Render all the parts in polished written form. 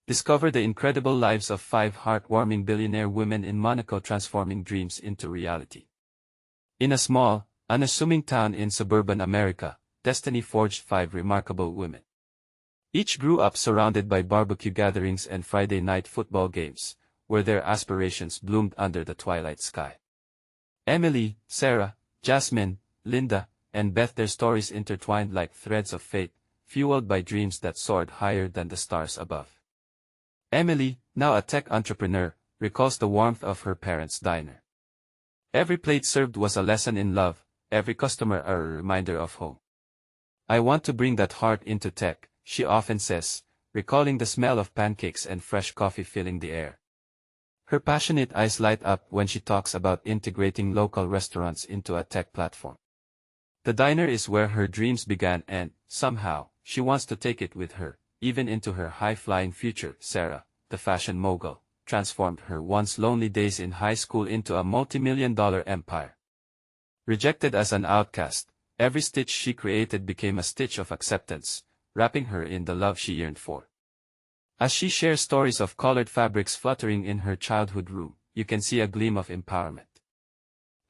Discover the incredible lives of 5 heartwarming billionaire women in Monaco transforming dreams into reality. In a small, unassuming town in suburban America, destiny forged 5 remarkable women. Each grew up surrounded by barbecue gatherings and Friday night football games, where their aspirations bloomed under the twilight sky. Emily, Sarah, Jasmine, Linda, and Beth, their stories intertwined like threads of fate, fueled by dreams that soared higher than the stars above. Emily, now a tech entrepreneur, recalls the warmth of her parents' diner. Every plate served was a lesson in love, every customer a reminder of home. "I want to bring that heart into tech," she often says, recalling the smell of pancakes and fresh coffee filling the air. Her passionate eyes light up when she talks about integrating local restaurants into a tech platform. The diner is where her dreams began and, somehow, she wants to take it with her, even into her high-flying future. Sarah, the fashion mogul, transformed her once lonely days in high school into a multi-million-dollar empire. Rejected as an outcast, every stitch she created became a stitch of acceptance, wrapping her in the love she yearned for. As she shares stories of colored fabrics fluttering in her childhood room, you can see a gleam of empowerment.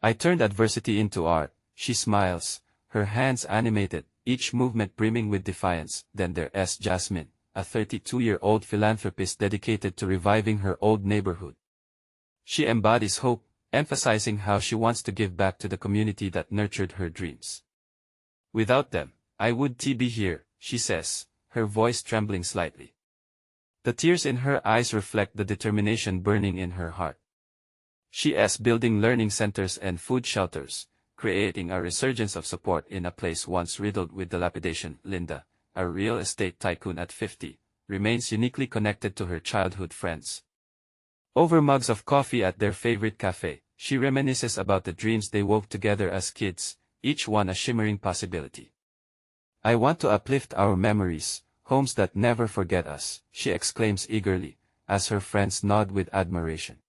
"I turned adversity into art," she smiles, her hands animated, each movement brimming with defiance. Then there's Jasmine, a 32-year-old philanthropist dedicated to reviving her old neighborhood. She embodies hope, emphasizing how she wants to give back to the community that nurtured her dreams. "Without them, I wouldn't be here," she says, her voice trembling slightly. The tears in her eyes reflect the determination burning in her heart. She's building learning centers and food shelters, creating a resurgence of support in a place once riddled with dilapidation. Linda, a real estate tycoon at 50, remains uniquely connected to her childhood friends. Over mugs of coffee at their favorite cafe, she reminisces about the dreams they wove together as kids, each one a shimmering possibility. "I want to uplift our memories, homes that never forget us," she exclaims eagerly, as her friends nod with admiration.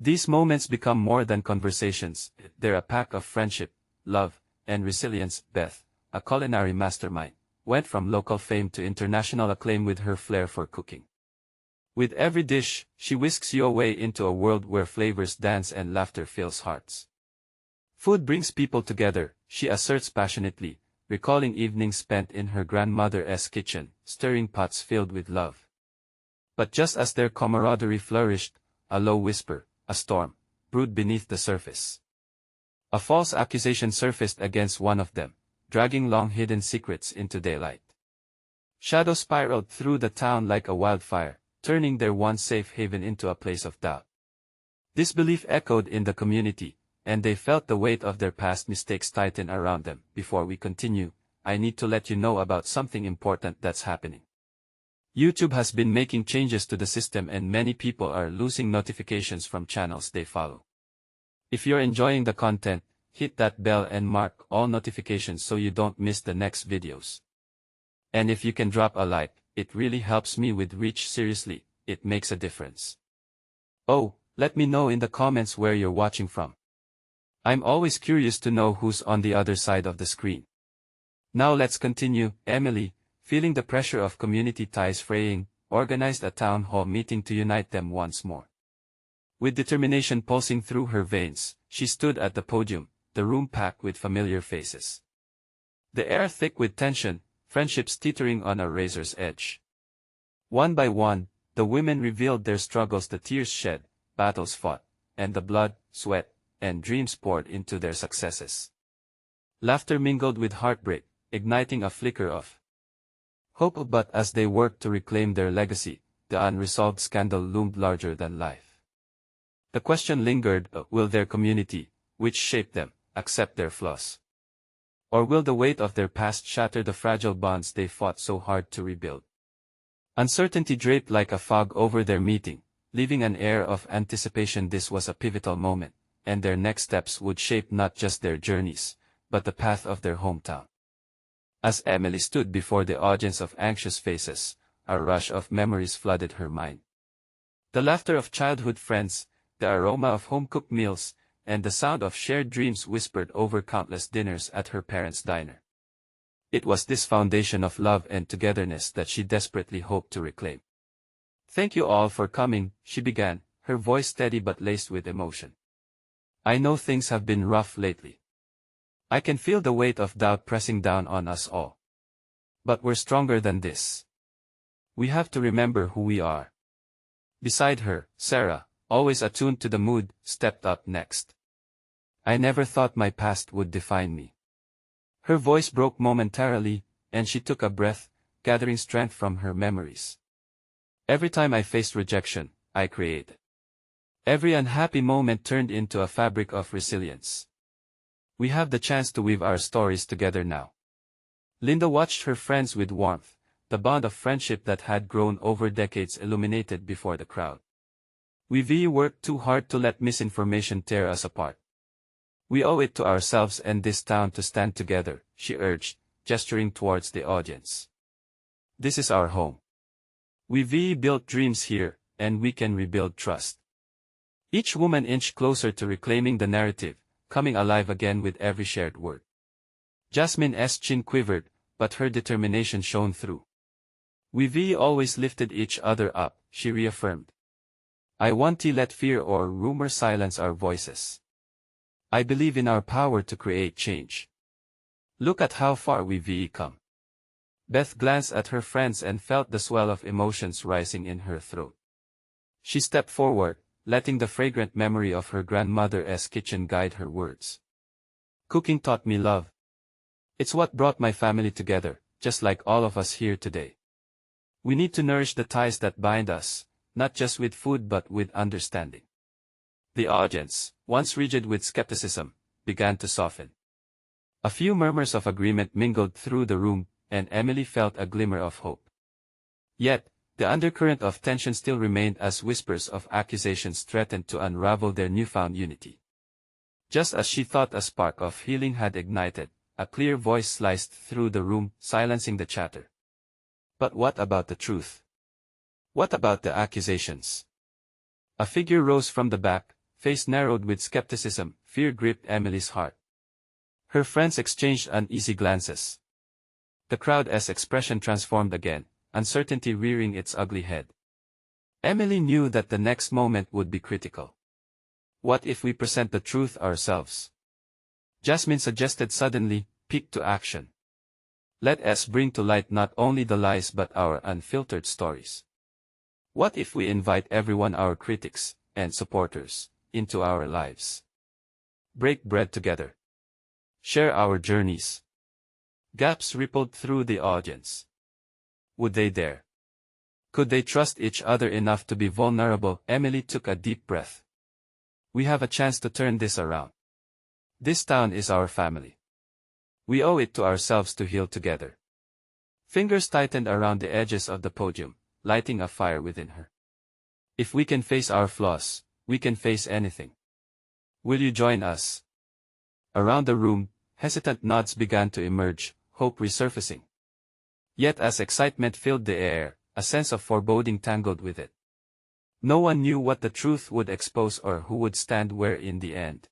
These moments become more than conversations, they're a pact of friendship, love, and resilience. Beth, a culinary mastermind, went from local fame to international acclaim with her flair for cooking. With every dish, she whisks you away into a world where flavors dance and laughter fills hearts. "Food brings people together," she asserts passionately, recalling evenings spent in her grandmother's kitchen, stirring pots filled with love. But just as their camaraderie flourished, a low whisper, a storm, brewed beneath the surface. A false accusation surfaced against one of them, dragging long-hidden secrets into daylight. Shadows spiraled through the town like a wildfire, turning their once safe haven into a place of doubt. Disbelief echoed in the community, and they felt the weight of their past mistakes tighten around them. "Before we continue, I need to let you know about something important that's happening. YouTube has been making changes to the system and many people are losing notifications from channels they follow. If you're enjoying the content, hit that bell and mark all notifications so you don't miss the next videos. And if you can drop a like, it really helps me with reach. Seriously, it makes a difference. Oh, let me know in the comments where you're watching from. I'm always curious to know who's on the other side of the screen." Now let's continue. Emily, feeling the pressure of community ties fraying, organized a town hall meeting to unite them once more. With determination pulsing through her veins, she stood at the podium, the room packed with familiar faces. The air thick with tension, friendships teetering on a razor's edge. One by one, the women revealed their struggles, the tears shed, battles fought, and the blood, sweat, and dreams poured into their successes. Laughter mingled with heartbreak, igniting a flicker of hope. But as they worked to reclaim their legacy, the unresolved scandal loomed larger than life. The question lingered, will their community, which shaped them, accept their flaws? Or will the weight of their past shatter the fragile bonds they fought so hard to rebuild? Uncertainty draped like a fog over their meeting, leaving an air of anticipation. This was a pivotal moment, and their next steps would shape not just their journeys, but the path of their hometown. As Emily stood before the audience of anxious faces, a rush of memories flooded her mind. The laughter of childhood friends, the aroma of home-cooked meals, and the sound of shared dreams whispered over countless dinners at her parents' diner. It was this foundation of love and togetherness that she desperately hoped to reclaim. Thank you all for coming, she began, her voice steady but laced with emotion. I know things have been rough lately. I can feel the weight of doubt pressing down on us all. But we're stronger than this. We have to remember who we are. Beside her, Sarah, always attuned to the mood, stepped up next. I never thought my past would define me. Her voice broke momentarily, and she took a breath, gathering strength from her memories. Every time I faced rejection, I created. Every unhappy moment turned into a fabric of resilience. We have the chance to weave our stories together now. Linda watched her friends with warmth, the bond of friendship that had grown over decades illuminated before the crowd. We worked too hard to let misinformation tear us apart. We owe it to ourselves and this town to stand together, she urged, gesturing towards the audience. This is our home. We built dreams here, and we can rebuild trust. Each woman inched closer to reclaiming the narrative, coming alive again with every shared word. Jasmine's chin quivered, but her determination shone through. We always lifted each other up, she reaffirmed. I won't let fear or rumor silence our voices. I believe in our power to create change. Look at how far we've come. Beth glanced at her friends and felt the swell of emotions rising in her throat. She stepped forward, letting the fragrant memory of her grandmother's kitchen guide her words. Cooking taught me love. It's what brought my family together, just like all of us here today. We need to nourish the ties that bind us, not just with food but with understanding. The audience, once rigid with skepticism, began to soften. A few murmurs of agreement mingled through the room, and Emily felt a glimmer of hope. Yet, the undercurrent of tension still remained as whispers of accusations threatened to unravel their newfound unity. Just as she thought a spark of healing had ignited, a clear voice sliced through the room, silencing the chatter. But what about the truth? What about the accusations? A figure rose from the back, face narrowed with skepticism. Fear gripped Emily's heart. Her friends exchanged uneasy glances. The crowd's expression transformed again, uncertainty rearing its ugly head. Emily knew that the next moment would be critical. What if we present the truth ourselves? Jasmine suggested suddenly, picked to action. Let us bring to light not only the lies but our unfiltered stories. What if we invite everyone, our critics and supporters, into our lives? Break bread together. Share our journeys. Gasps rippled through the audience. Would they dare? Could they trust each other enough to be vulnerable? Emily took a deep breath. We have a chance to turn this around. This town is our family. We owe it to ourselves to heal together. Fingers tightened around the edges of the podium, lighting a fire within her. If we can face our flaws, we can face anything. Will you join us? Around the room, hesitant nods began to emerge, hope resurfacing. Yet as excitement filled the air, a sense of foreboding tangled with it. No one knew what the truth would expose or who would stand where in the end.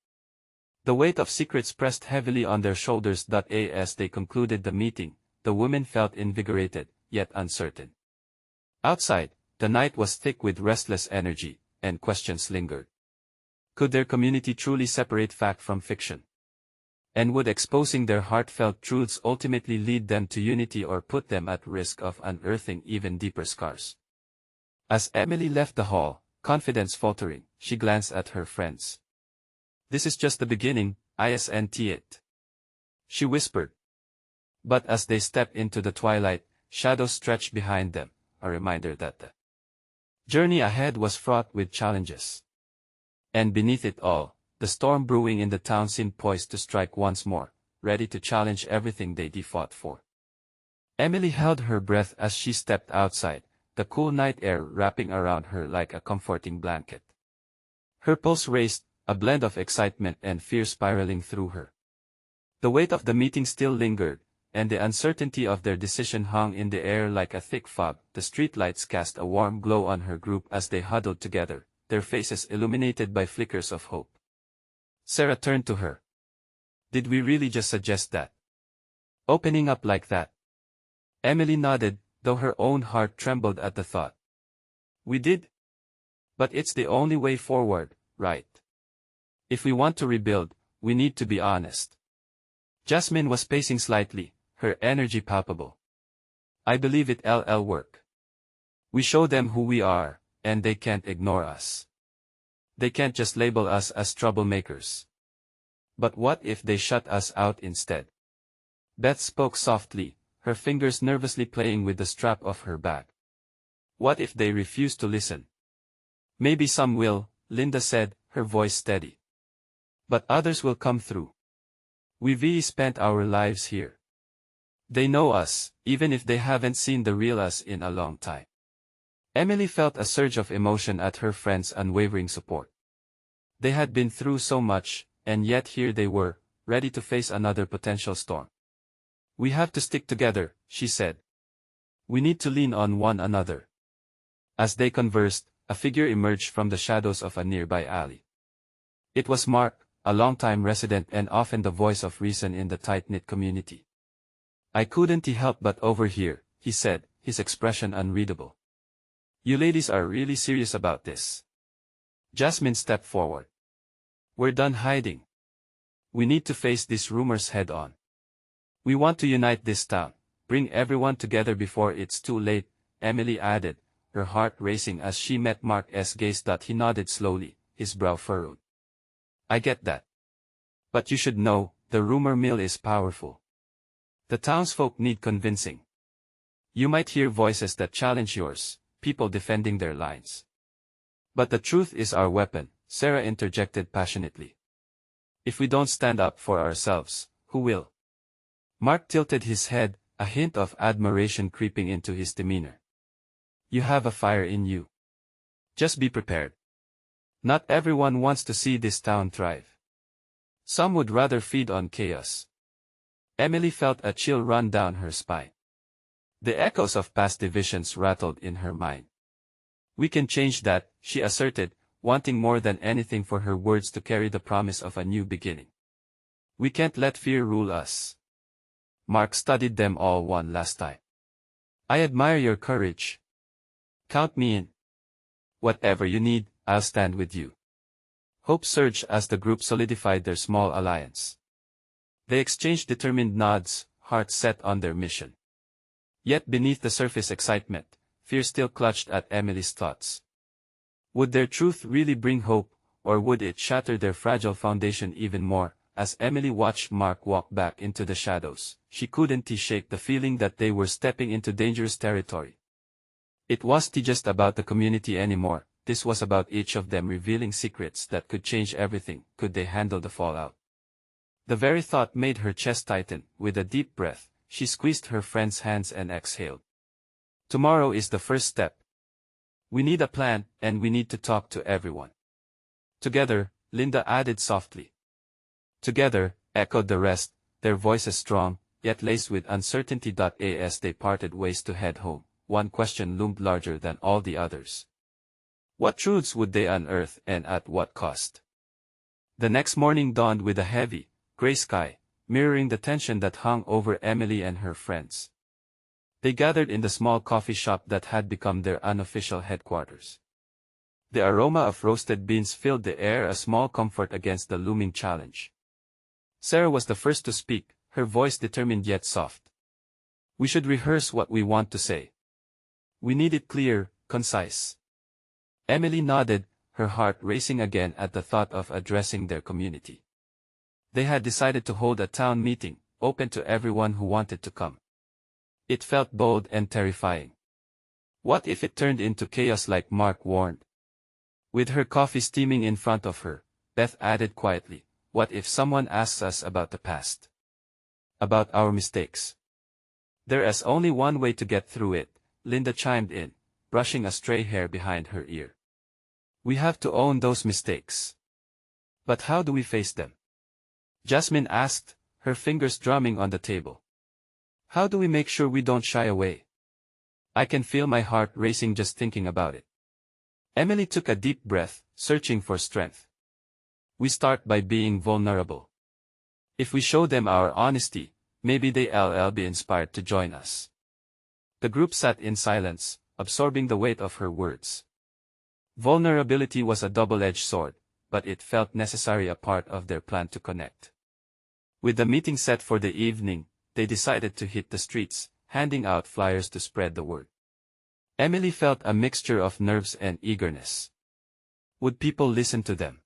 The weight of secrets pressed heavily on their shoulders. As they concluded the meeting, the women felt invigorated, yet uncertain. Outside, the night was thick with restless energy, and questions lingered. Could their community truly separate fact from fiction? And would exposing their heartfelt truths ultimately lead them to unity or put them at risk of unearthing even deeper scars? As Emily left the hall, confidence faltering, she glanced at her friends. This is just the beginning, isn't it? She whispered. But as they stepped into the twilight, shadows stretched behind them, a reminder that the journey ahead was fraught with challenges. And beneath it all, the storm brewing in the town seemed poised to strike once more, ready to challenge everything they fought for. Emily held her breath as she stepped outside, the cool night air wrapping around her like a comforting blanket. Her pulse raced, a blend of excitement and fear spiraling through her. The weight of the meeting still lingered, and the uncertainty of their decision hung in the air like a thick fog. The streetlights cast a warm glow on her group as they huddled together, their faces illuminated by flickers of hope. Sarah turned to her. Did we really just suggest that? Opening up like that? Emily nodded, though her own heart trembled at the thought. We did. But it's the only way forward, right? If we want to rebuild, we need to be honest. Jasmine was pacing slightly, her energy palpable. I believe it'll work. We show them who we are, and they can't ignore us. They can't just label us as troublemakers. But what if they shut us out instead? Beth spoke softly, her fingers nervously playing with the strap of her bag. What if they refuse to listen? Maybe some will, Linda said, her voice steady. But others will come through. We've spent our lives here. They know us, even if they haven't seen the real us in a long time. Emily felt a surge of emotion at her friend's unwavering support. They had been through so much, and yet here they were, ready to face another potential storm. We have to stick together, she said. We need to lean on one another. As they conversed, a figure emerged from the shadows of a nearby alley. It was Mark, a longtime resident and often the voice of reason in the tight-knit community. I couldn't help but overhear, he said, his expression unreadable. You ladies are really serious about this. Jasmine stepped forward. We're done hiding. We need to face these rumors head-on. We want to unite this town, bring everyone together before it's too late, Emily added, her heart racing as she met Mark's gaze. He nodded slowly, his brow furrowed. I get that. But you should know, the rumor mill is powerful. The townsfolk need convincing. You might hear voices that challenge yours, people defending their lines. But the truth is our weapon, Sarah interjected passionately. If we don't stand up for ourselves, who will? Mark tilted his head, a hint of admiration creeping into his demeanor. You have a fire in you. Just be prepared. Not everyone wants to see this town thrive. Some would rather feed on chaos. Emily felt a chill run down her spine. The echoes of past divisions rattled in her mind. We can change that, she asserted, wanting more than anything for her words to carry the promise of a new beginning. We can't let fear rule us. Mark studied them all one last time. I admire your courage. Count me in. Whatever you need, I'll stand with you. Hope surged as the group solidified their small alliance. They exchanged determined nods, hearts set on their mission. Yet beneath the surface excitement, fear still clutched at Emily's thoughts. Would their truth really bring hope, or would it shatter their fragile foundation even more? As Emily watched Mark walk back into the shadows, she couldn't shake the feeling that they were stepping into dangerous territory. It wasn't just about the community anymore, this was about each of them revealing secrets that could change everything. Could they handle the fallout? The very thought made her chest tighten. With a deep breath, she squeezed her friend's hands and exhaled. Tomorrow is the first step. We need a plan, and we need to talk to everyone. Together, Linda added softly. Together, echoed the rest, their voices strong, yet laced with uncertainty. As they parted ways to head home, one question loomed larger than all the others. What truths would they unearth, and at what cost? The next morning dawned with a heavy, gray sky, mirroring the tension that hung over Emily and her friends. They gathered in the small coffee shop that had become their unofficial headquarters. The aroma of roasted beans filled the air, a small comfort against the looming challenge. Sarah was the first to speak, her voice determined yet soft. We should rehearse what we want to say. We need it clear, concise. Emily nodded, her heart racing again at the thought of addressing their community. They had decided to hold a town meeting, open to everyone who wanted to come. It felt bold and terrifying. What if it turned into chaos like Mark warned? With her coffee steaming in front of her, Beth added quietly, what if someone asks us about the past? About our mistakes? There is only one way to get through it, Linda chimed in, brushing a stray hair behind her ear. We have to own those mistakes. But how do we face them? Jasmine asked, her fingers drumming on the table. How do we make sure we don't shy away? I can feel my heart racing just thinking about it. Emily took a deep breath, searching for strength. We start by being vulnerable. If we show them our honesty, maybe they'll be inspired to join us. The group sat in silence, absorbing the weight of her words. Vulnerability was a double-edged sword, but it felt necessary a part of their plan to connect. With the meeting set for the evening, they decided to hit the streets, handing out flyers to spread the word. Emily felt a mixture of nerves and eagerness. Would people listen to them?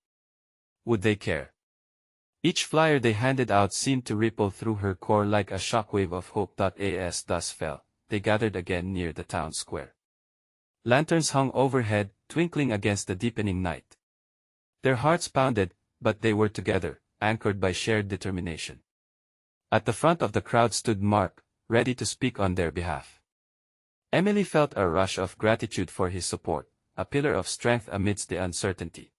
Would they care? Each flyer they handed out seemed to ripple through her core like a shockwave of hope. As dusk fell, they gathered again near the town square. Lanterns hung overhead, twinkling against the deepening night. Their hearts pounded, but they were together, anchored by shared determination. At the front of the crowd stood Mark, ready to speak on their behalf. Emily felt a rush of gratitude for his support, a pillar of strength amidst the uncertainty.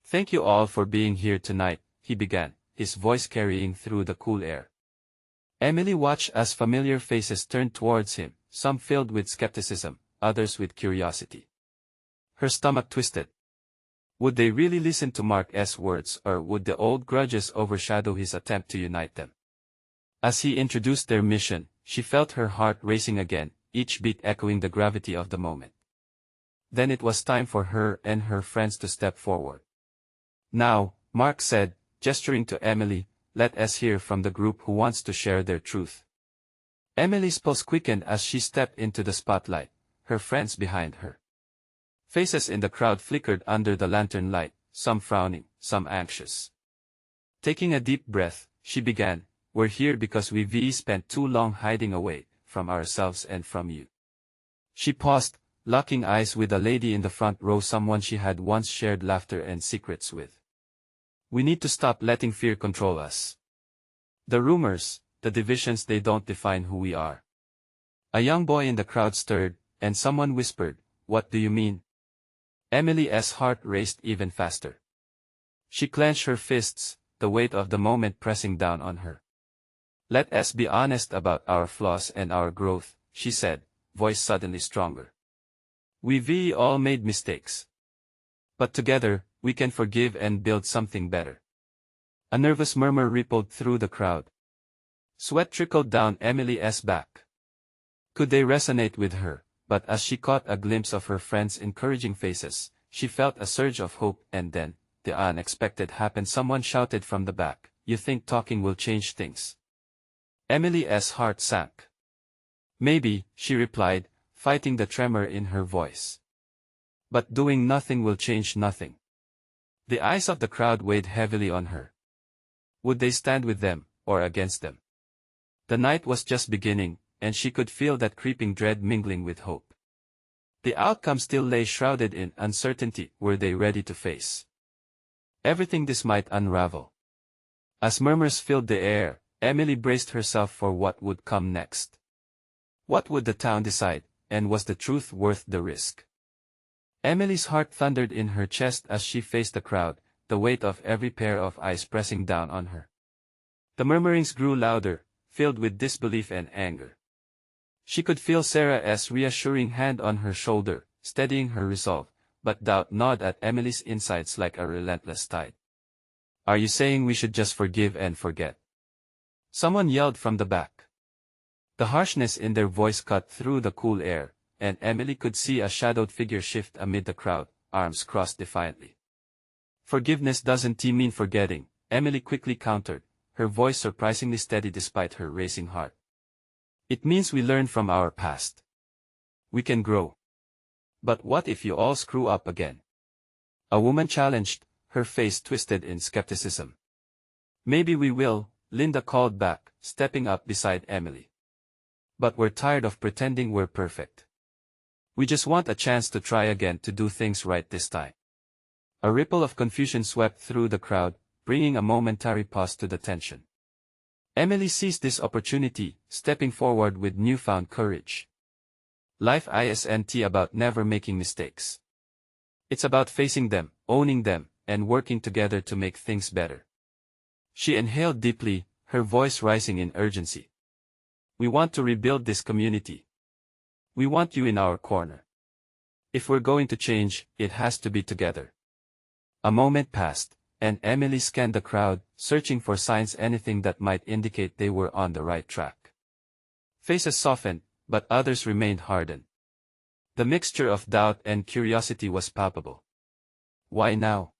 "Thank you all for being here tonight," he began, his voice carrying through the cool air. Emily watched as familiar faces turned towards him, some filled with skepticism, others with curiosity. Her stomach twisted. Would they really listen to Mark's words, or would the old grudges overshadow his attempt to unite them? As he introduced their mission, she felt her heart racing again, each beat echoing the gravity of the moment. Then it was time for her and her friends to step forward. "Now," Mark said, gesturing to Emily, "let us hear from the group who wants to share their truth." Emily's pulse quickened as she stepped into the spotlight, her friends behind her. Faces in the crowd flickered under the lantern light, some frowning, some anxious. Taking a deep breath, she began, "We're here because we've spent too long hiding away from ourselves and from you." She paused, locking eyes with a lady in the front row, someone she had once shared laughter and secrets with. "We need to stop letting fear control us. The rumors, the divisions, they don't define who we are." A young boy in the crowd stirred, and someone whispered, "What do you mean?" Emily's heart raced even faster. She clenched her fists, the weight of the moment pressing down on her. "Let us be honest about our flaws and our growth," she said, voice suddenly stronger. "We've all made mistakes. But together, we can forgive and build something better." A nervous murmur rippled through the crowd. Sweat trickled down Emily's back. Could they resonate with her? But as she caught a glimpse of her friends' encouraging faces, she felt a surge of hope, and then, the unexpected happened. Someone shouted from the back, "You think talking will change things?" Emily's heart sank. "Maybe," she replied, fighting the tremor in her voice. "But doing nothing will change nothing." The eyes of the crowd weighed heavily on her. Would they stand with them, or against them? The night was just beginning, and she could feel that creeping dread mingling with hope. The outcome still lay shrouded in uncertainty. Were they ready to face everything this might unravel? As murmurs filled the air, Emily braced herself for what would come next. What would the town decide, and was the truth worth the risk? Emily's heart thundered in her chest as she faced the crowd, the weight of every pair of eyes pressing down on her. The murmurings grew louder, filled with disbelief and anger. She could feel Sarah's reassuring hand on her shoulder, steadying her resolve, but doubt gnawed at Emily's insides like a relentless tide. "Are you saying we should just forgive and forget?" Someone yelled from the back. The harshness in their voice cut through the cool air, and Emily could see a shadowed figure shift amid the crowd, arms crossed defiantly. "Forgiveness doesn't mean forgetting," Emily quickly countered, her voice surprisingly steady despite her racing heart. "It means we learn from our past. We can grow." "But what if you all screw up again?" a woman challenged, her face twisted in skepticism. "Maybe we will," Linda called back, stepping up beside Emily. "But we're tired of pretending we're perfect. We just want a chance to try again, to do things right this time." A ripple of confusion swept through the crowd, bringing a momentary pause to the tension. Emily seized this opportunity, stepping forward with newfound courage. Life isn't about never making mistakes. It's about facing them, owning them, and working together to make things better. She inhaled deeply, her voice rising in urgency. "We want to rebuild this community. We want you in our corner. If we're going to change, it has to be together." A moment passed, and Emily scanned the crowd, searching for signs, anything that might indicate they were on the right track. Faces softened, but others remained hardened. The mixture of doubt and curiosity was palpable. Why now?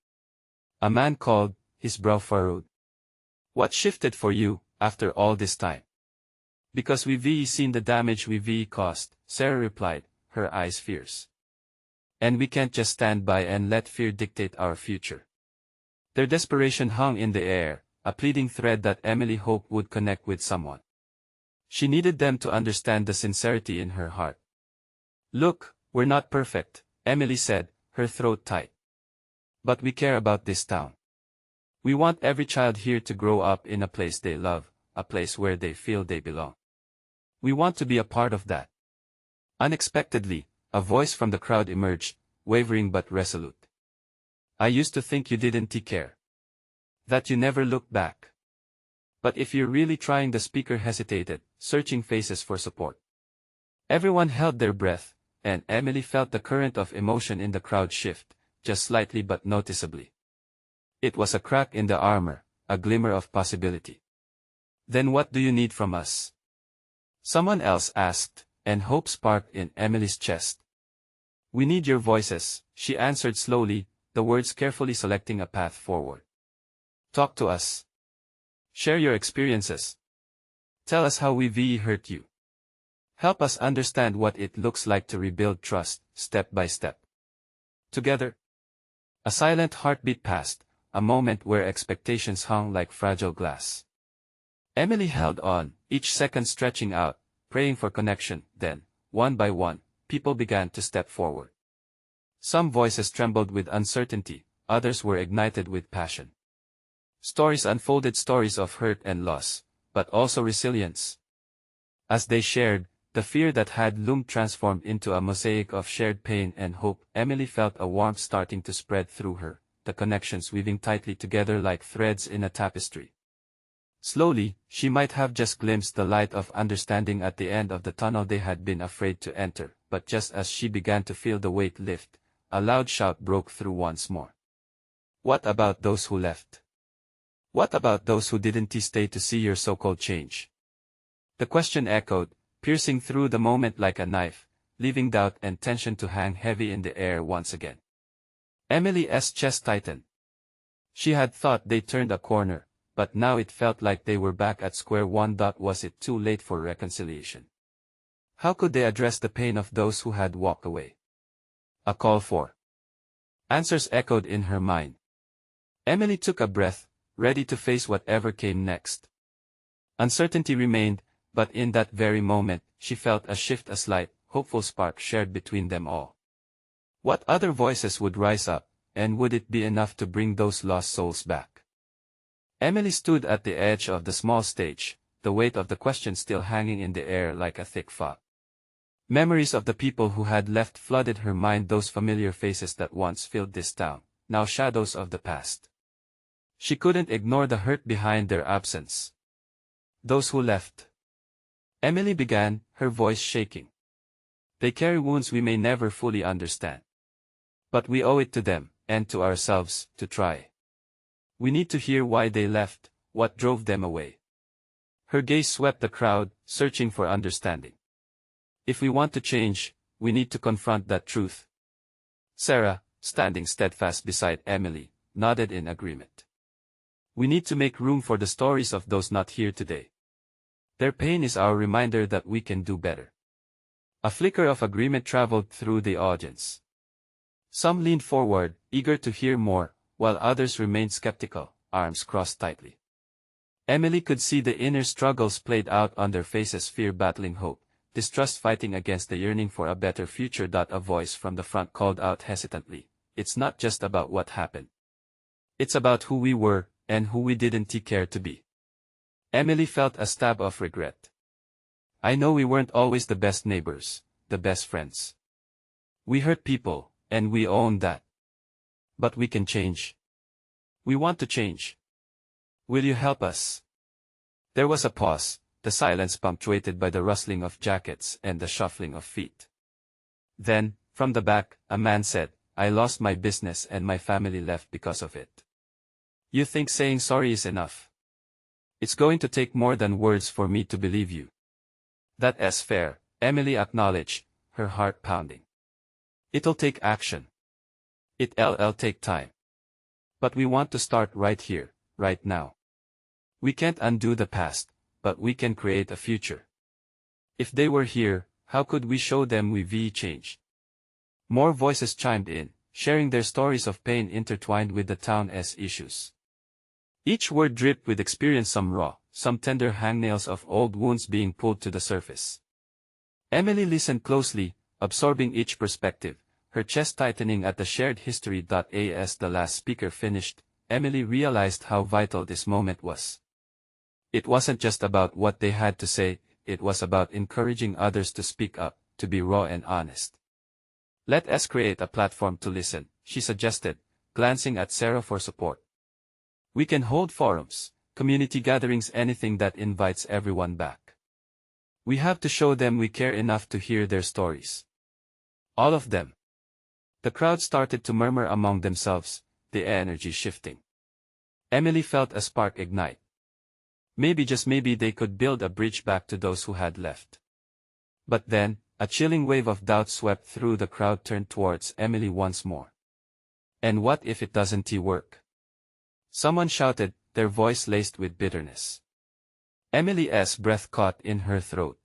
A man called, his brow furrowed. What shifted for you, after all this time? Because we've seen the damage we've caused, Sarah replied, her eyes fierce. And we can't just stand by and let fear dictate our future. Their desperation hung in the air, a pleading thread that Emily hoped would connect with someone. She needed them to understand the sincerity in her heart. Look, we're not perfect, Emily said, her throat tight. But we care about this town. We want every child here to grow up in a place they love, a place where they feel they belong. We want to be a part of that. Unexpectedly, a voice from the crowd emerged, wavering but resolute. I used to think you didn't care. That you never looked back. But if you're really trying, the speaker hesitated, searching faces for support. Everyone held their breath, and Emily felt the current of emotion in the crowd shift, just slightly but noticeably. It was a crack in the armor, a glimmer of possibility. Then what do you need from us? Someone else asked, and hope sparked in Emily's chest. We need your voices, she answered slowly, the words carefully selecting a path forward. Talk to us. Share your experiences. Tell us how we've hurt you. Help us understand what it looks like to rebuild trust, step by step. Together. A silent heartbeat passed, a moment where expectations hung like fragile glass. Emily held on, each second stretching out, praying for connection. Then, one by one, people began to step forward. Some voices trembled with uncertainty, others were ignited with passion. Stories unfolded, stories of hurt and loss, but also resilience. As they shared, the fear that had loomed transformed into a mosaic of shared pain and hope. Emily felt a warmth starting to spread through her, the connections weaving tightly together like threads in a tapestry. Slowly, she might have just glimpsed the light of understanding at the end of the tunnel they had been afraid to enter, but just as she began to feel the weight lift, a loud shout broke through once more. What about those who left? What about those who didn't stay to see your so-called change? The question echoed, piercing through the moment like a knife, leaving doubt and tension to hang heavy in the air once again. Emily's chest tightened. She had thought they turned a corner, but now it felt like they were back at square one. Was it too late for reconciliation? How could they address the pain of those who had walked away? A call for answers echoed in her mind. Emily took a breath, ready to face whatever came next. Uncertainty remained, but in that very moment, she felt a shift, a slight, hopeful spark shared between them all. What other voices would rise up, and would it be enough to bring those lost souls back? Emily stood at the edge of the small stage, the weight of the question still hanging in the air like a thick fog. Memories of the people who had left flooded her mind, those familiar faces that once filled this town, now shadows of the past. She couldn't ignore the hurt behind their absence. Those who left. Emily began, her voice shaking. They carry wounds we may never fully understand. But we owe it to them, and to ourselves, to try. We need to hear why they left, what drove them away. Her gaze swept the crowd, searching for understanding. If we want to change, we need to confront that truth. Sarah, standing steadfast beside Emily, nodded in agreement. We need to make room for the stories of those not here today. Their pain is our reminder that we can do better. A flicker of agreement traveled through the audience. Some leaned forward, eager to hear more, while others remained skeptical, arms crossed tightly. Emily could see the inner struggles played out on their faces, fear battling hope, distrust fighting against the yearning for a better future. A voice from the front called out hesitantly, "It's not just about what happened. It's about who we were, and who we didn't care to be." Emily felt a stab of regret. I know we weren't always the best neighbors, the best friends. We hurt people, and we own that. But we can change. We want to change. Will you help us? There was a pause, the silence punctuated by the rustling of jackets and the shuffling of feet. Then, from the back, a man said, "I lost my business and my family left because of it. You think saying sorry is enough? It's going to take more than words for me to believe you." "That's fair," Emily acknowledged, her heart pounding. It'll take action. It'll take time. But we want to start right here, right now. We can't undo the past, but we can create a future. If they were here, how could we show them we change? More voices chimed in, sharing their stories of pain intertwined with the town's issues. Each word dripped with experience, some raw, some tender hangnails of old wounds being pulled to the surface. Emily listened closely, absorbing each perspective, her chest tightening at the shared history. As the last speaker finished, Emily realized how vital this moment was. It wasn't just about what they had to say, it was about encouraging others to speak up, to be raw and honest. Let us create a platform to listen, she suggested, glancing at Sarah for support. We can hold forums, community gatherings, anything that invites everyone back. We have to show them we care enough to hear their stories. All of them. The crowd started to murmur among themselves, the energy shifting. Emily felt a spark ignite. Maybe, just maybe, they could build a bridge back to those who had left. But then, a chilling wave of doubt swept through the crowd, turned towards Emily once more. And what if it doesn't work? Someone shouted, their voice laced with bitterness. Emily's breath caught in her throat.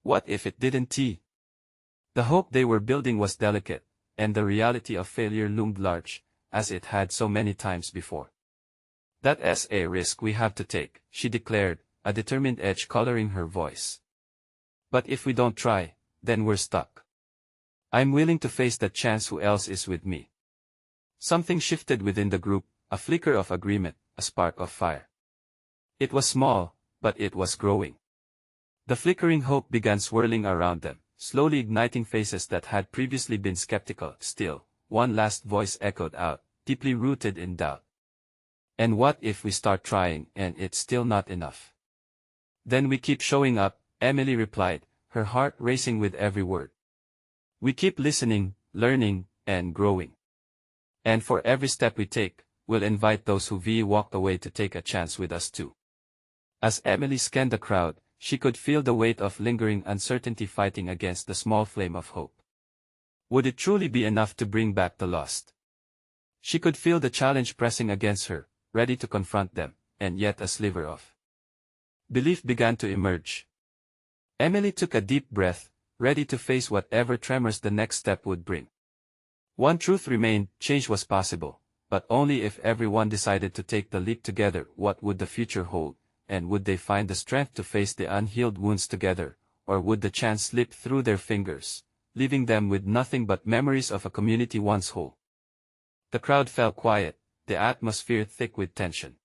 What if it didn't? The hope they were building was delicate, and the reality of failure loomed large, as it had so many times before. That's a risk we have to take, she declared, a determined edge coloring her voice. But if we don't try, then we're stuck. I'm willing to face that chance. Who else is with me? Something shifted within the group, a flicker of agreement, a spark of fire. It was small, but it was growing. The flickering hope began swirling around them, slowly igniting faces that had previously been skeptical. Still, one last voice echoed out, deeply rooted in doubt. And what if we start trying and it's still not enough? Then we keep showing up, Emily replied, her heart racing with every word. We keep listening, learning, and growing. And for every step we take, we'll invite those who walked away to take a chance with us too. As Emily scanned the crowd, she could feel the weight of lingering uncertainty fighting against the small flame of hope. Would it truly be enough to bring back the lost? She could feel the challenge pressing against her, ready to confront them, and yet a sliver of belief began to emerge. Emily took a deep breath, ready to face whatever tremors the next step would bring. One truth remained, change was possible, but only if everyone decided to take the leap together. What would the future hold, and would they find the strength to face the unhealed wounds together, or would the chance slip through their fingers, leaving them with nothing but memories of a community once whole? The crowd fell quiet, the atmosphere thick with tension.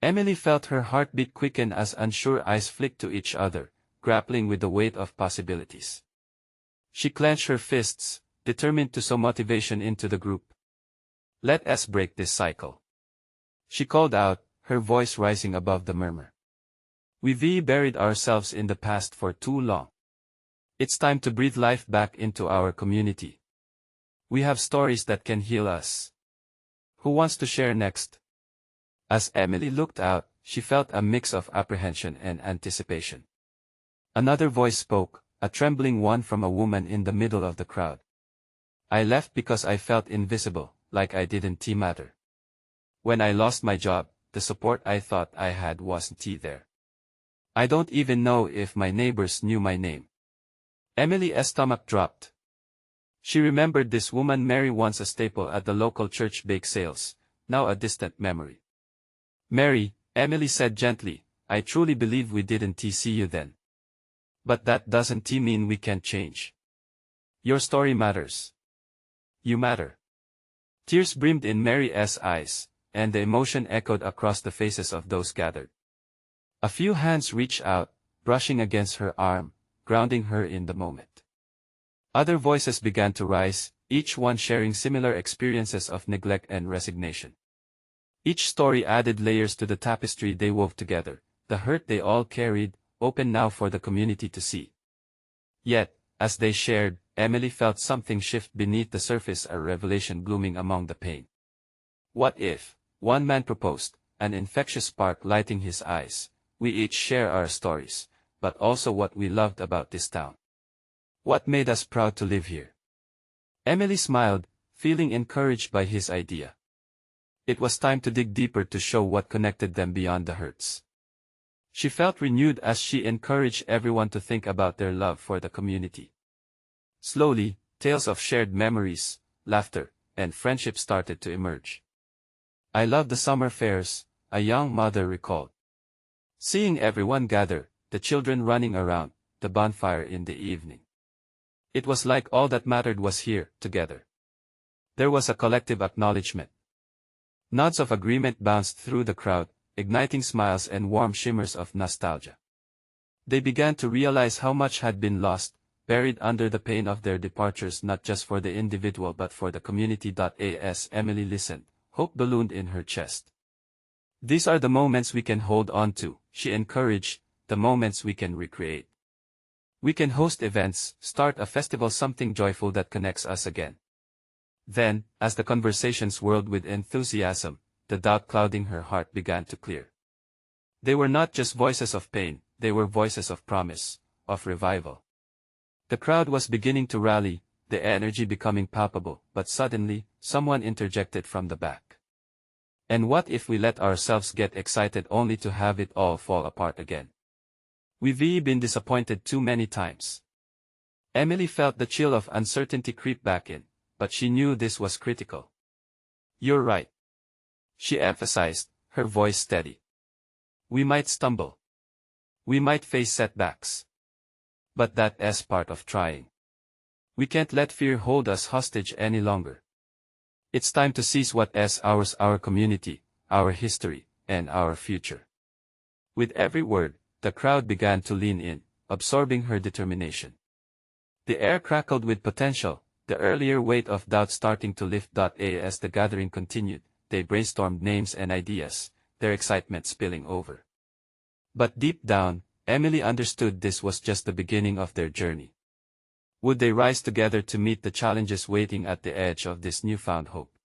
Emily felt her heartbeat quicken as unsure eyes flicked to each other, grappling with the weight of possibilities. She clenched her fists, determined to sow motivation into the group. Let us break this cycle, she called out, her voice rising above the murmur. We've buried ourselves in the past for too long. It's time to breathe life back into our community. We have stories that can heal us. Who wants to share next? As Emily looked out, she felt a mix of apprehension and anticipation. Another voice spoke, a trembling one from a woman in the middle of the crowd. I left because I felt invisible, like I didn't matter. When I lost my job, the support I thought I had wasn't there. I don't even know if my neighbors knew my name. Emily's stomach dropped. She remembered this woman Mary, once a staple at the local church bake sales, now a distant memory. Mary, Emily said gently, I truly believe we didn't see you then. But that doesn't mean we can't change. Your story matters. You matter. Tears brimmed in Mary's eyes, and the emotion echoed across the faces of those gathered. A few hands reached out, brushing against her arm, grounding her in the moment. Other voices began to rise, each one sharing similar experiences of neglect and resignation. Each story added layers to the tapestry they wove together, the hurt they all carried, open now for the community to see. Yet, as they shared, Emily felt something shift beneath the surface, a revelation blooming among the pain. What if, one man proposed, an infectious spark lighting his eyes, we each share our stories, but also what we loved about this town. What made us proud to live here? Emily smiled, feeling encouraged by his idea. It was time to dig deeper to show what connected them beyond the hurts. She felt renewed as she encouraged everyone to think about their love for the community. Slowly, tales of shared memories, laughter, and friendship started to emerge. "I love the summer fairs," a young mother recalled. Seeing everyone gather, the children running around, the bonfire in the evening. It was like all that mattered was here, together. There was a collective acknowledgement. Nods of agreement bounced through the crowd, igniting smiles and warm shimmers of nostalgia. They began to realize how much had been lost, buried under the pain of their departures, not just for the individual but for the community. As Emily listened, hope ballooned in her chest. "These are the moments we can hold on to," she encouraged, "the moments we can recreate. We can host events, start a festival, something joyful that connects us again." Then, as the conversation swirled with enthusiasm, the doubt clouding her heart began to clear. They were not just voices of pain, they were voices of promise, of revival. The crowd was beginning to rally, the energy becoming palpable, but suddenly, someone interjected from the back. "And what if we let ourselves get excited only to have it all fall apart again? We've been disappointed too many times." Emily felt the chill of uncertainty creep back in, but she knew this was critical. "You're right," she emphasized, her voice steady. "We might stumble. We might face setbacks. But that's part of trying. We can't let fear hold us hostage any longer. It's time to seize what's ours, our community, our history, and our future." With every word, the crowd began to lean in, absorbing her determination. The air crackled with potential, the earlier weight of doubt starting to lift. As the gathering continued, they brainstormed names and ideas, their excitement spilling over. But deep down, Emily understood this was just the beginning of their journey. Would they rise together to meet the challenges waiting at the edge of this newfound hope?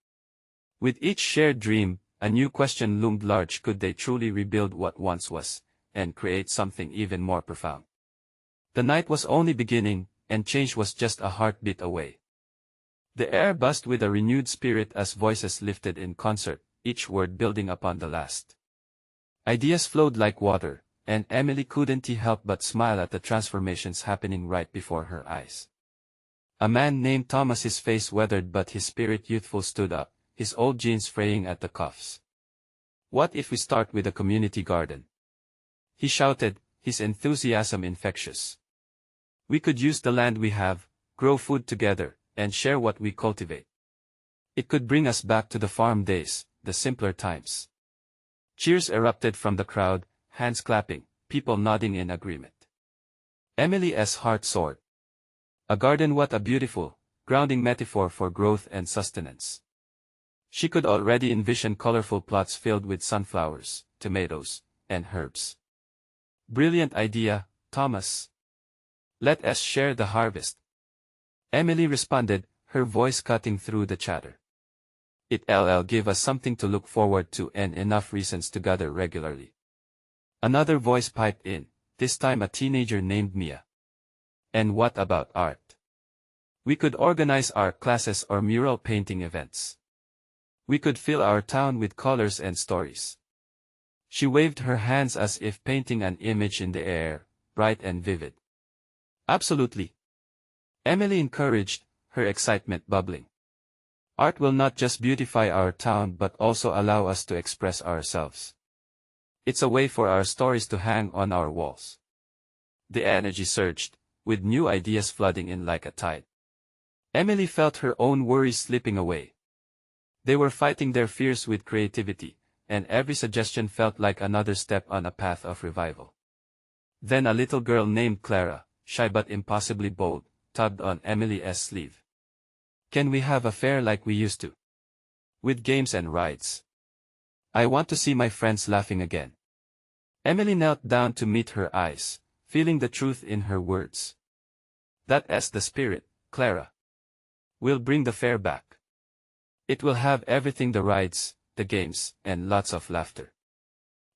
With each shared dream, a new question loomed large: could they truly rebuild what once was, and create something even more profound? The night was only beginning, and change was just a heartbeat away. The air buzzed with a renewed spirit as voices lifted in concert, each word building upon the last. Ideas flowed like water, and Emily couldn't help but smile at the transformations happening right before her eyes. A man named Thomas, his face weathered but his spirit youthful, stood up, his old jeans fraying at the cuffs. "What if we start with a community garden?" he shouted, his enthusiasm infectious. "We could use the land we have, grow food together, and share what we cultivate. It could bring us back to the farm days, the simpler times." Cheers erupted from the crowd, hands clapping, people nodding in agreement. Emily's heart soared. A garden, what a beautiful, grounding metaphor for growth and sustenance. She could already envision colorful plots filled with sunflowers, tomatoes, and herbs. "Brilliant idea, Thomas. Let us share the harvest," Emily responded, her voice cutting through the chatter. "It'll give us something to look forward to and enough reasons to gather regularly." Another voice piped in, this time a teenager named Mia. "And what about art? We could organize art classes or mural painting events. We could fill our town with colors and stories." She waved her hands as if painting an image in the air, bright and vivid. "Absolutely," Emily encouraged, her excitement bubbling. "Art will not just beautify our town but also allow us to express ourselves. It's a way for our stories to hang on our walls." The energy surged, with new ideas flooding in like a tide. Emily felt her own worries slipping away. They were fighting their fears with creativity, and every suggestion felt like another step on a path of revival. Then a little girl named Clara, shy but impossibly bold, tugged on Emily's sleeve. "Can we have a fair like we used to? With games and rides? I want to see my friends laughing again." Emily knelt down to meet her eyes, feeling the truth in her words. "That's the spirit, Clara. We'll bring the fair back. It will have everything: the rides, the games, and lots of laughter."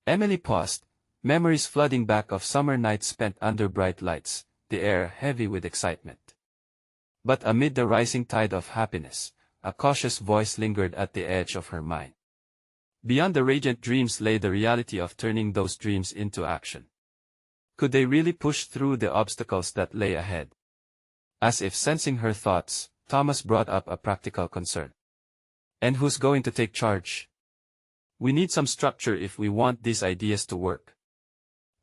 Emily paused, memories flooding back of summer nights spent under bright lights, the air heavy with excitement. But amid the rising tide of happiness, a cautious voice lingered at the edge of her mind. Beyond the radiant dreams lay the reality of turning those dreams into action. Could they really push through the obstacles that lay ahead? As if sensing her thoughts, Thomas brought up a practical concern. And who's going to take charge? We need some structure if we want these ideas to work.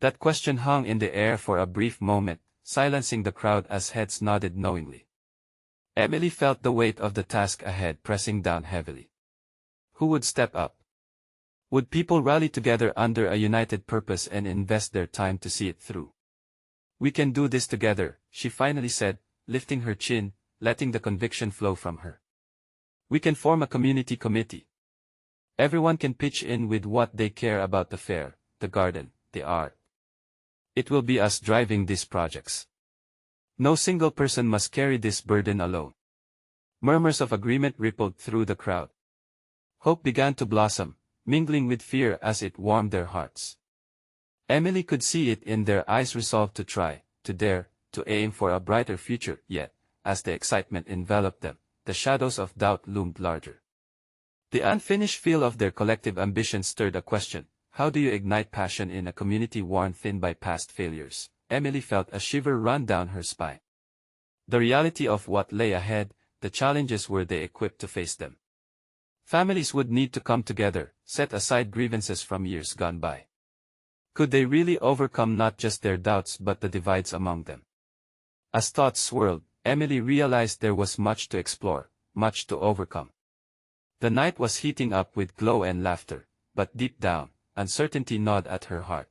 That question hung in the air for a brief moment, silencing the crowd as heads nodded knowingly. Emily felt the weight of the task ahead pressing down heavily. Who would step up? Would people rally together under a united purpose and invest their time to see it through? We can do this together, she finally said, lifting her chin, letting the conviction flow from her. We can form a community committee. Everyone can pitch in with what they care about: the fair, the garden, the art. It will be us driving these projects. No single person must carry this burden alone. Murmurs of agreement rippled through the crowd. Hope began to blossom, mingling with fear as it warmed their hearts. Emily could see it in their eyes, resolved to try, to dare, to aim for a brighter future. Yet, as the excitement enveloped them, the shadows of doubt loomed larger. The unfinished feel of their collective ambition stirred a question: how do you ignite passion in a community worn thin by past failures? Emily felt a shiver run down her spine. The reality of what lay ahead, the challenges, were they equipped to face them? Families would need to come together, set aside grievances from years gone by. Could they really overcome not just their doubts but the divides among them? As thoughts swirled, Emily realized there was much to explore, much to overcome. The night was heating up with glow and laughter, but deep down, uncertainty gnawed at her heart.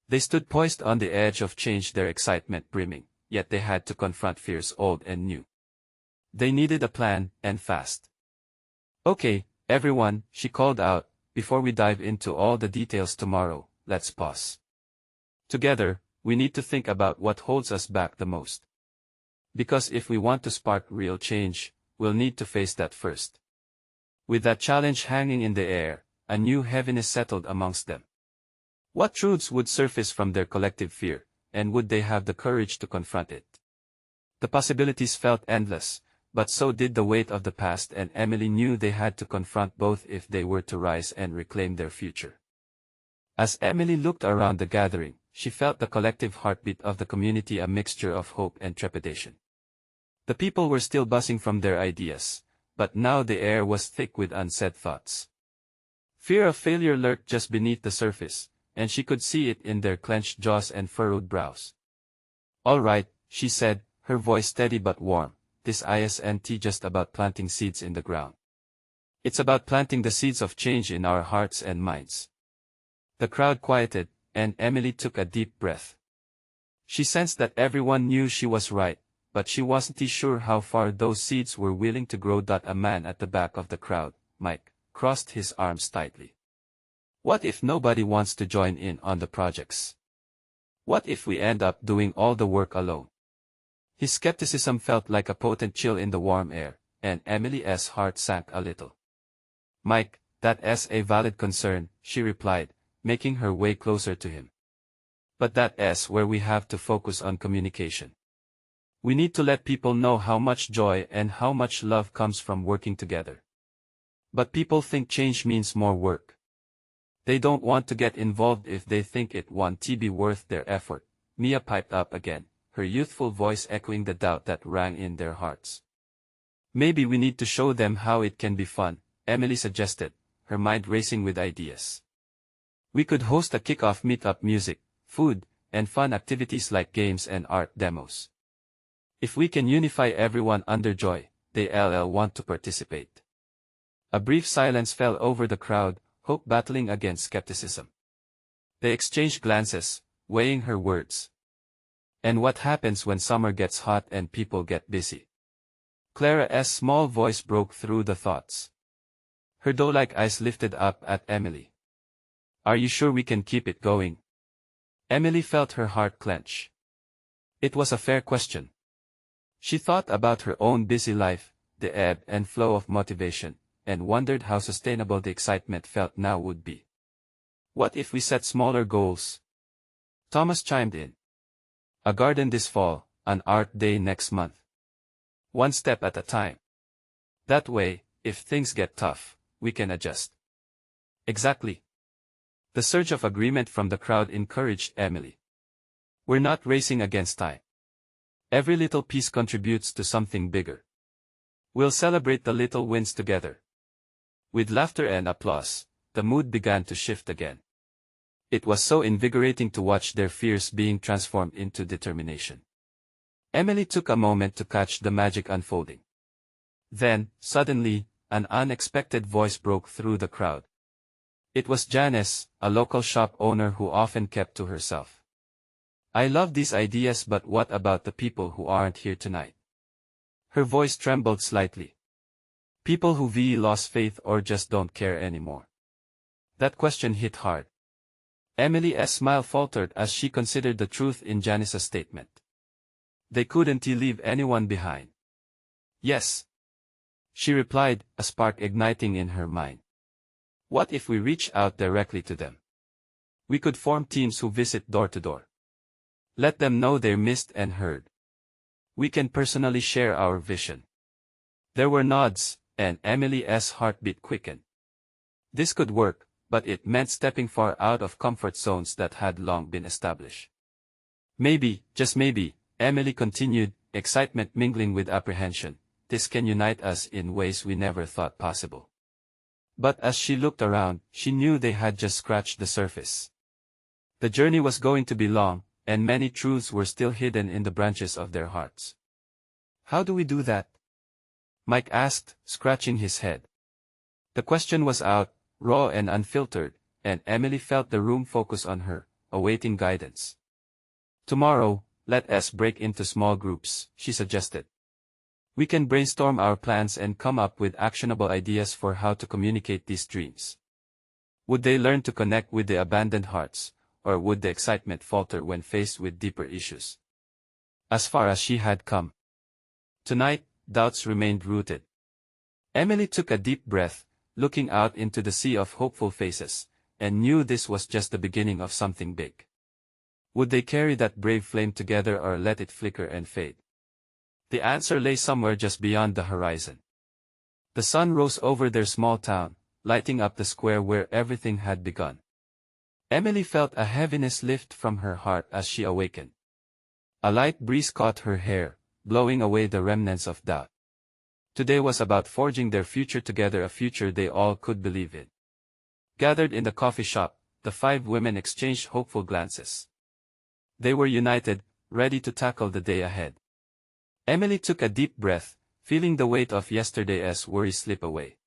They stood poised on the edge of change, their excitement brimming, yet they had to confront fears old and new. They needed a plan, and fast. Okay, everyone, she called out, before we dive into all the details tomorrow, let's pause. Together, we need to think about what holds us back the most. Because if we want to spark real change, we'll need to face that first. With that challenge hanging in the air, a new heaviness settled amongst them. What truths would surface from their collective fear, and would they have the courage to confront it? The possibilities felt endless, but so did the weight of the past, and Emily knew they had to confront both if they were to rise and reclaim their future. As Emily looked around the gathering, she felt the collective heartbeat of the community, a mixture of hope and trepidation. The people were still buzzing from their ideas, but now the air was thick with unsaid thoughts. Fear of failure lurked just beneath the surface, and she could see it in their clenched jaws and furrowed brows. All right, she said, her voice steady but warm, this isn't just about planting seeds in the ground. It's about planting the seeds of change in our hearts and minds. The crowd quieted, and Emily took a deep breath. She sensed that everyone knew she was right, but she wasn't sure how far those seeds were willing to grow. A man at the back of the crowd, Mike, crossed his arms tightly. What if nobody wants to join in on the projects? What if we end up doing all the work alone? His skepticism felt like a potent chill in the warm air, and Emily's heart sank a little. Mike, that's a valid concern, she replied, making her way closer to him. But that's where we have to focus on communication. We need to let people know how much joy and how much love comes from working together. But people think change means more work. They don't want to get involved if they think it won't be worth their effort, Mia piped up again, her youthful voice echoing the doubt that rang in their hearts. Maybe we need to show them how it can be fun, Emily suggested, her mind racing with ideas. We could host a kick-off meetup, music, food, and fun activities like games and art demos. If we can unify everyone under joy, they'll want to participate. A brief silence fell over the crowd, hope battling against skepticism. They exchanged glances, weighing her words. And what happens when summer gets hot and people get busy? Clara's small voice broke through the thoughts. Her doe-like eyes lifted up at Emily. Are you sure we can keep it going? Emily felt her heart clench. It was a fair question. She thought about her own busy life, the ebb and flow of motivation, and wondered how sustainable the excitement felt now would be. What if we set smaller goals? Thomas chimed in. A garden this fall, an art day next month. one step at a time. That way, if things get tough, we can adjust. Exactly. The surge of agreement from the crowd encouraged Emily. We're not racing against time. Every little piece contributes to something bigger. We'll celebrate the little wins together. With laughter and applause, the mood began to shift again. It was so invigorating to watch their fears being transformed into determination. Emily took a moment to catch the magic unfolding. Then, suddenly, an unexpected voice broke through the crowd. It was Janice, a local shop owner who often kept to herself. I love these ideas, but what about the people who aren't here tonight? Her voice trembled slightly. People who lost faith or just don't care anymore. That question hit hard. Emily's smile faltered as she considered the truth in Janice's statement. They couldn't leave anyone behind. Yes, she replied, a spark igniting in her mind. What if we reach out directly to them? We could form teams who visit door to door. Let them know they're missed and heard. We can personally share our vision. There were nods, and Emily's heartbeat quickened. This could work, but it meant stepping far out of comfort zones that had long been established. Maybe, just maybe, Emily continued, excitement mingling with apprehension, this can unite us in ways we never thought possible. But as she looked around, she knew they had just scratched the surface. The journey was going to be long, and many truths were still hidden in the branches of their hearts. How do we do that? Mike asked, scratching his head. The question was out, raw and unfiltered, and Emily felt the room focus on her, awaiting guidance. Tomorrow, let us break into small groups, she suggested. We can brainstorm our plans and come up with actionable ideas for how to communicate these dreams. Would they learn to connect with the abandoned hearts, or would the excitement falter when faced with deeper issues? As far as she had come. Tonight, doubts remained rooted. Emily took a deep breath, looking out into the sea of hopeful faces, and knew this was just the beginning of something big. Would they carry that brave flame together or let it flicker and fade? The answer lay somewhere just beyond the horizon. The sun rose over their small town, lighting up the square where everything had begun. Emily felt a heaviness lift from her heart as she awakened. A light breeze caught her hair, blowing away the remnants of doubt. Today was about forging their future together, a future they all could believe in. Gathered in the coffee shop, the 5 women exchanged hopeful glances. They were united, ready to tackle the day ahead. Emily took a deep breath, feeling the weight of yesterday's worries slip away.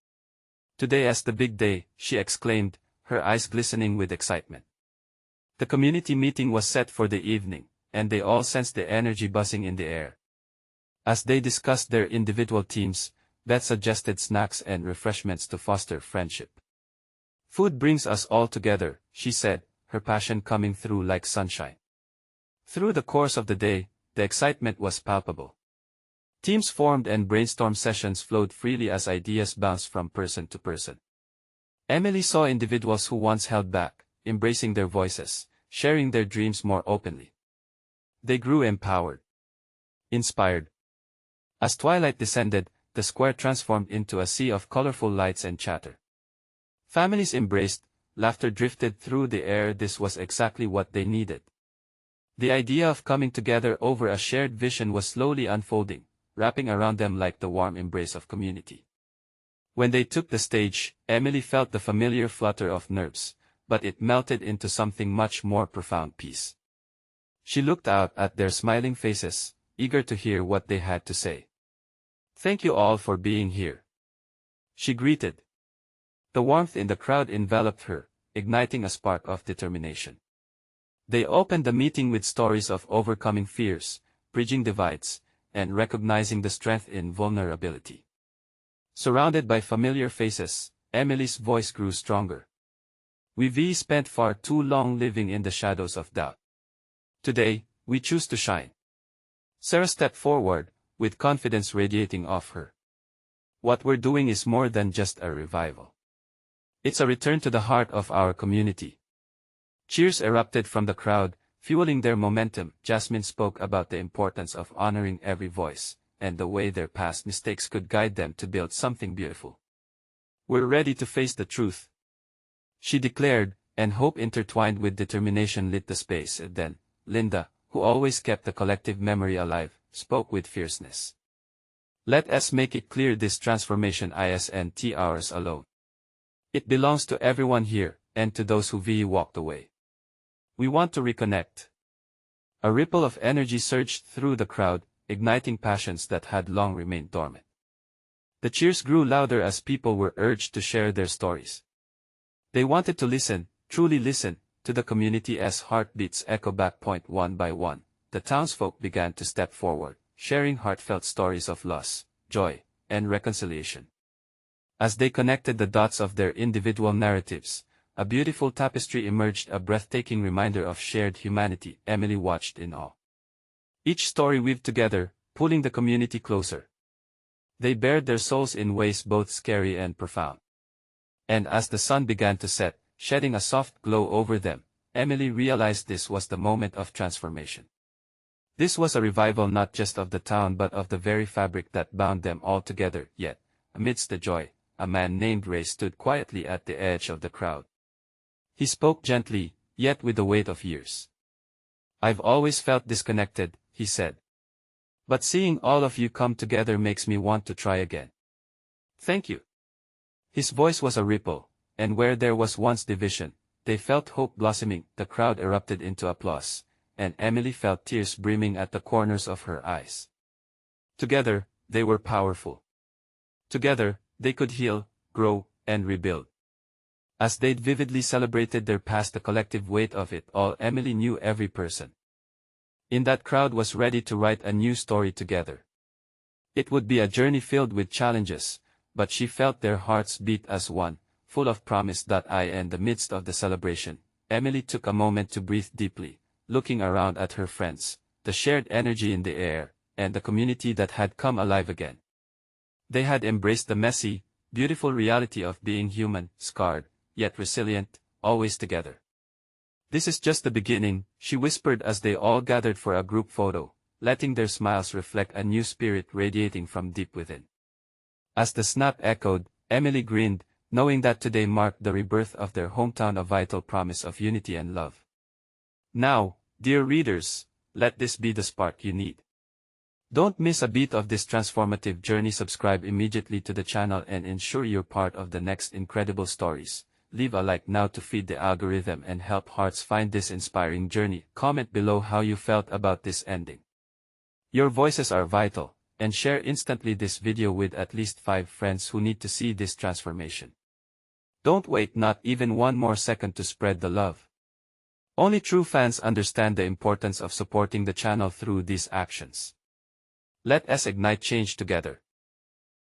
Today is the big day, she exclaimed, her eyes glistening with excitement. The community meeting was set for the evening, and they all sensed the energy buzzing in the air. As they discussed their individual teams, Beth suggested snacks and refreshments to foster friendship. Food brings us all together, she said, her passion coming through like sunshine. Through the course of the day, the excitement was palpable. Teams formed and brainstorm sessions flowed freely as ideas bounced from person to person. Emily saw individuals who once held back, embracing their voices, sharing their dreams more openly. They grew empowered. Inspired. As twilight descended, the square transformed into a sea of colorful lights and chatter. Families embraced, laughter drifted through the air. This was exactly what they needed. The idea of coming together over a shared vision was slowly unfolding, wrapping around them like the warm embrace of community. When they took the stage, Emily felt the familiar flutter of nerves, but it melted into something much more profound: peace. She looked out at their smiling faces, eager to hear what they had to say. Thank you all for being here, she greeted. The warmth in the crowd enveloped her, igniting a spark of determination. They opened the meeting with stories of overcoming fears, bridging divides, and recognizing the strength in vulnerability. Surrounded by familiar faces, Emily's voice grew stronger. We've spent far too long living in the shadows of doubt. Today, we choose to shine. Sarah stepped forward, with confidence radiating off her. What we're doing is more than just a revival. It's a return to the heart of our community. Cheers erupted from the crowd, fueling their momentum. Jasmine spoke about the importance of honoring every voice, and the way their past mistakes could guide them to build something beautiful. "We're ready to face the truth," she declared, and hope intertwined with determination lit the space. And then, Linda, who always kept the collective memory alive, spoke with fierceness. "Let us make it clear this transformation isn't ours alone. It belongs to everyone here, and to those who walked away. We want to reconnect." A ripple of energy surged through the crowd, igniting passions that had long remained dormant. The cheers grew louder as people were urged to share their stories. They wanted to listen, truly listen, to the community. As heartbeats echo back point one by one, the townsfolk began to step forward, sharing heartfelt stories of loss, joy, and reconciliation. As they connected the dots of their individual narratives, a beautiful tapestry emerged, a breathtaking reminder of shared humanity. Emily watched in awe. Each story weaved together, pulling the community closer. They bared their souls in ways both scary and profound. And as the sun began to set, shedding a soft glow over them, Emily realized this was the moment of transformation. This was a revival not just of the town but of the very fabric that bound them all together. Yet, amidst the joy, a man named Ray stood quietly at the edge of the crowd. He spoke gently, yet with the weight of years. "I've always felt disconnected," he said. "But seeing all of you come together makes me want to try again. Thank you." His voice was a ripple, and where there was once division, they felt hope blossoming. The crowd erupted into applause, and Emily felt tears brimming at the corners of her eyes. Together, they were powerful. Together, they could heal, grow, and rebuild. As they'd vividly celebrated their past, the collective weight of it all, Emily knew every person in that crowd was ready to write a new story together. It would be a journey filled with challenges, but she felt their hearts beat as one, full of promise. In the midst of the celebration, Emily took a moment to breathe deeply, looking around at her friends, the shared energy in the air, and the community that had come alive again. They had embraced the messy, beautiful reality of being human, scarred, yet resilient, always together. "This is just the beginning," she whispered as they all gathered for a group photo, letting their smiles reflect a new spirit radiating from deep within. As the snap echoed, Emily grinned, knowing that today marked the rebirth of their hometown, a vital promise of unity and love. Now, dear readers, let this be the spark you need. Don't miss a beat of this transformative journey. Subscribe immediately to the channel and ensure you're part of the next incredible stories. Leave a like now to feed the algorithm and help hearts find this inspiring journey. Comment below how you felt about this ending. Your voices are vital, and share instantly this video with at least 5 friends who need to see this transformation. Don't wait not even one more second to spread the love. Only true fans understand the importance of supporting the channel through these actions. Let us ignite change together.